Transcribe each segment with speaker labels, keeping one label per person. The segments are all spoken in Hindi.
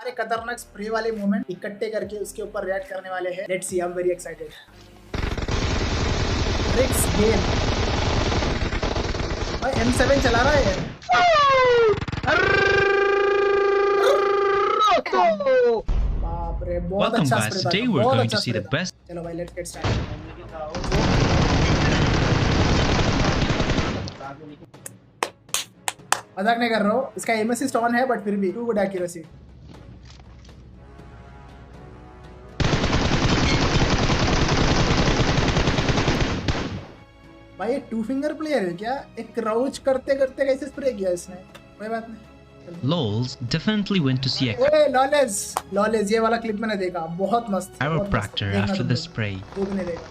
Speaker 1: अरे खतरनाक स्प्रे वाले मोमेंट इकट्ठे करके उसके ऊपर रिएक्ट करने वाले हैं। Let's see, I am very excited. Next game भाई M7 चला रहा है। बाप रे, बहुत अच्छा स्प्रे था, बहुत अच्छा स्प्रे था। चलो भाई लेट्स गेट स्टार्टेड। मजाक नहीं कर रहा हूँ, इसका एम असिस्ट ऑन है बट फिर भी टू गुड एक्यूरेसी। भाई ये 2 फिंगर प्लेयर है क्या? एक क्राउच करते करते कैसे स्प्रे किया इसने? कोई बात नहीं।
Speaker 2: Lols definitely went to see a
Speaker 1: lawless ये वाला क्लिप मैंने देखा, बहुत मस्त।
Speaker 2: chiropractor after the spray.
Speaker 1: तू भी नहीं देखा?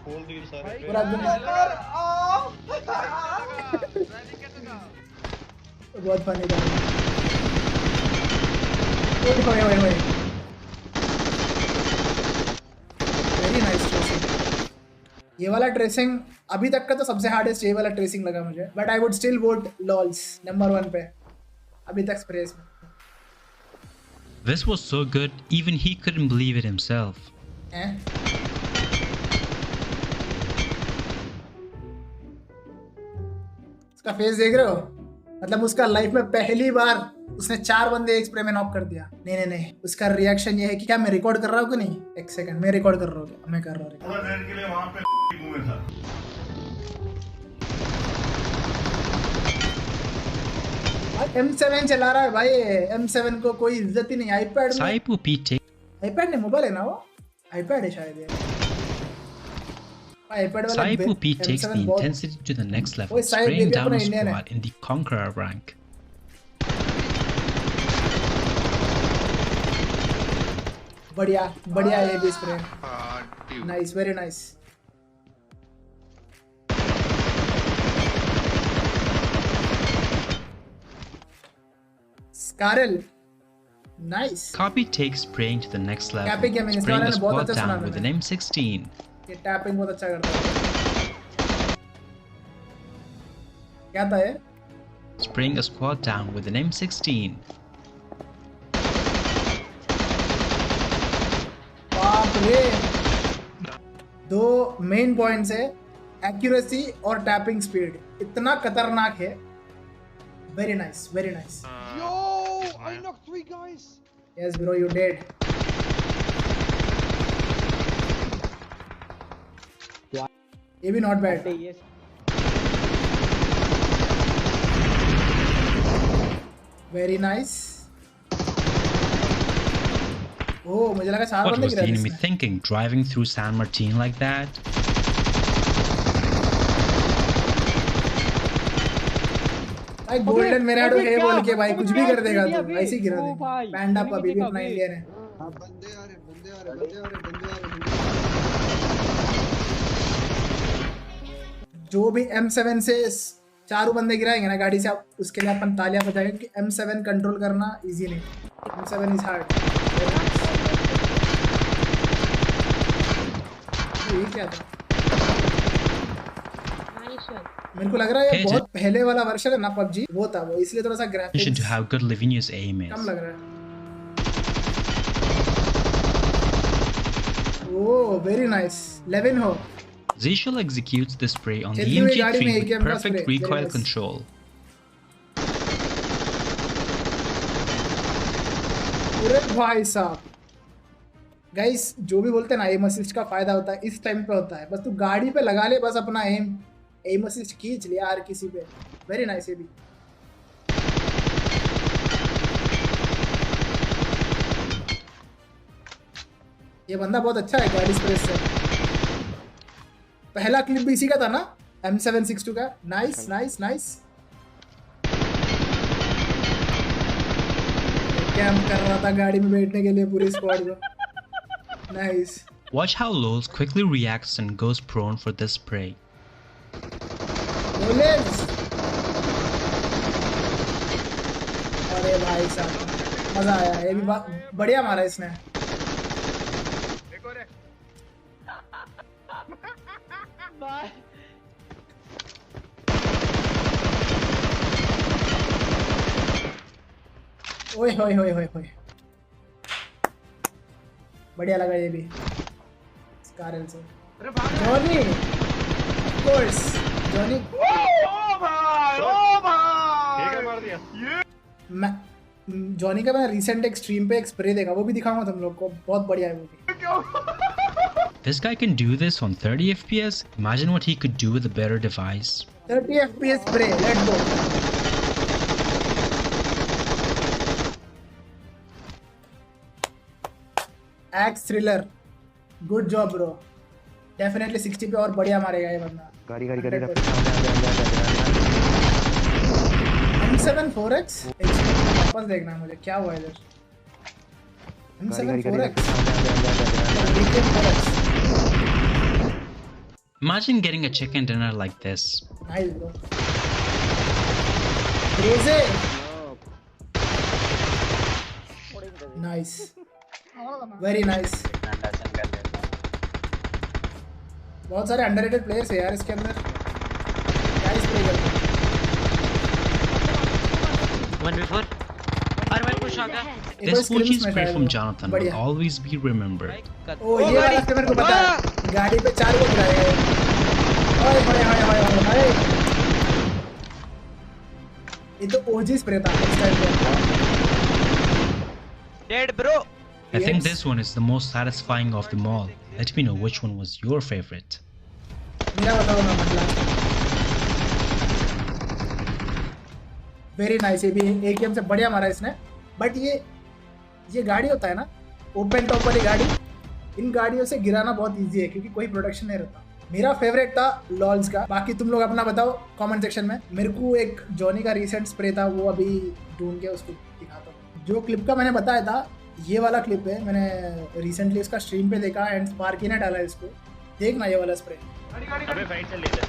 Speaker 1: पूरा बहुत फनी था। Very nice tracing. ये वाला ट्रेसिंग अभी तक का तो सबसे हार्डेस्ट ये वाला ट्रेसिंग लगा मुझे, but I would still vote lols number 1 पे अभी तक स्प्रेस में।
Speaker 2: This was so good, even he couldn't believe it himself.
Speaker 1: उसका फेस देख रहे हो? मतलब उसका लाइफ में पहली बार उसने 4 बंदे एक स्प्रे में नॉक कर दिया। नहीं, उसका रिएक्शन ये है कि क्या मैं रिकॉर्ड कर रहा हूँ कि नहीं? एक सेकंड, मैं रिकॉर्ड कर रहा हूँ क्या? मैं कर रहा हूँ।
Speaker 3: के लिए वहां पे मुंह था।
Speaker 1: M7 चला रहा है भाई। M7 को कोई इज्जत ही नहीं। आईपैड में, आईपैड नहीं, मोबाइल है ना वो? आईपैड है शायद ये।
Speaker 2: Pubg takes the intensity to the next level, spraying down a squad in the Conqueror rank.
Speaker 1: बढ़िया ये भी spray. Nice, very nice. Scarel, nice.
Speaker 2: Copy takes spraying to the next level, spraying a squad down with an M16.
Speaker 1: ये टैपिंग बहुत अच्छा करता है। क्या था ये?
Speaker 2: Spraying a squad down with an M16.
Speaker 1: बाप रे, 2 मेन पॉइंट्स है, एक्यूरेसी और टैपिंग स्पीड। इतना खतरनाक है। Very nice, very nice.
Speaker 4: Yo, I knocked 3 guys.
Speaker 1: Yes bro, you did. ये भी नॉट बैड। Very nice. ओह, मुझे लगा 4 बंदे गिरा।
Speaker 2: What was the enemy thinking, driving through San Martin like that?
Speaker 1: भाई गोल्डन मेराडो है बोल के भाई कुछ भी कर देगा तू, ऐसे ही गिरा देगा। पैंडा पबी भी अपना इंडियन है।
Speaker 4: बंदे आ रहे।
Speaker 1: जो भी M7 से 4 बंदे गिराएंगे ना गाड़ी से, आप उसके लिए अपन तालियां बजाएंगे कि M7 कंट्रोल करना इजी नहीं। M7 is hard. ये क्या था? मेरे को लग रहा है ये बहुत पहले वाला वर्जन है ना PUBG, वो था वो, इसलिए थोड़ा सा graphics
Speaker 2: to have good Livinius aim is.
Speaker 1: कम लग रहा है। ओह, वेरी नाइस। 11 हो।
Speaker 2: SAHIL executes the spray on the MG3 with perfect recoil control.
Speaker 1: अरे भाई साहब, गाइस जो भी बोलते हैं ना एम असिस्ट का फायदा होता है, इस टाइम पे होता है। बस तू गाड़ी पे लगा ले, बस अपना एम असिस्ट खींच लिया यार किसी पे। Very nice. ये भी ये बंदा बहुत अच्छा है गाड़ी स्प्रे से। पहला क्लिप भी इसी का था ना, M762 का। Nice nice nice. कैंप कर रहा था गाड़ी में बैठने के लिए पूरी स्क्वाड को। Nice.
Speaker 2: Watch how Lols quickly reacts and goes prone for this spray.
Speaker 1: अरे भाई साहब, मजा आया। ये भी बढ़िया मारा इसने। ओए होए होए होए होए, बढ़िया लगा ये भी स्कारल से। जॉनी ऑफ कोर्स, जॉनी मैं जॉनी का मैंने रिसेंट एक स्ट्रीम पे एक स्प्रे देखा, वो भी दिखाऊंगा तुम लोग को, बहुत बढ़िया है वो भी।
Speaker 2: This guy can do this on 30 FPS. Imagine what he could do with a better device.
Speaker 1: 30 FPS spray, let's go. Axe thriller, good job bro. Definitely 60 पे और बढ़िया मारेगा ये बंदा।
Speaker 5: गाड़ी
Speaker 1: M7 4X वापस देखना है मुझे क्या हुआ इधर। M7 4X
Speaker 2: Imagine getting a chicken dinner like this.
Speaker 1: Nice bro. Crazy. Nice. Very nice. बहुत सारे अंडररेटेड प्लेयर्स है यार इसके अंदर, क्या इस प्ले करते हैं।
Speaker 6: 1v4 अरे भाई कुछ आ गया।
Speaker 2: This Fuji spray from Jonathan will always be remembered.
Speaker 1: ओ ये वाला स्क्रिमर को पता है, गाड़ी पे 4 लोग गिराए गए। ओए हाय हाय हाय हाय, ये तो ओजी स्प्रे था इस टाइम पे।
Speaker 6: Dead bro.
Speaker 2: I think this one is the most satisfying of them all. Let me know which one was your favorite.
Speaker 1: मेरा बताओ ना मतलब। वेरी नाइस, ये भी एक गेम से बढ़िया मारा इसने। बट ये गाड़ी होता है ना, ओपन टॉप वाली गाड़ी, इन गाड़ियों से गिराना बहुत इजी है क्योंकि कोई प्रोटेक्शन नहीं रहता। मेरा फेवरेट था लॉल्स का, बाकी तुम लोग अपना बताओ कमेंट सेक्शन में। मेरे को एक जॉनी का रिसेंट स्प्रे था, वो अभी ढूंढ के उसको दिखाता हूँ। जो क्लिप का मैंने बताया था, ये वाला क्लिप है, मैंने रिसेंटली इसका स्ट्रीम पे देखा एंड स्पार्की ने डाला इसको, देखना ये वाला स्प्रे।
Speaker 6: अबे फाइट चल रही है।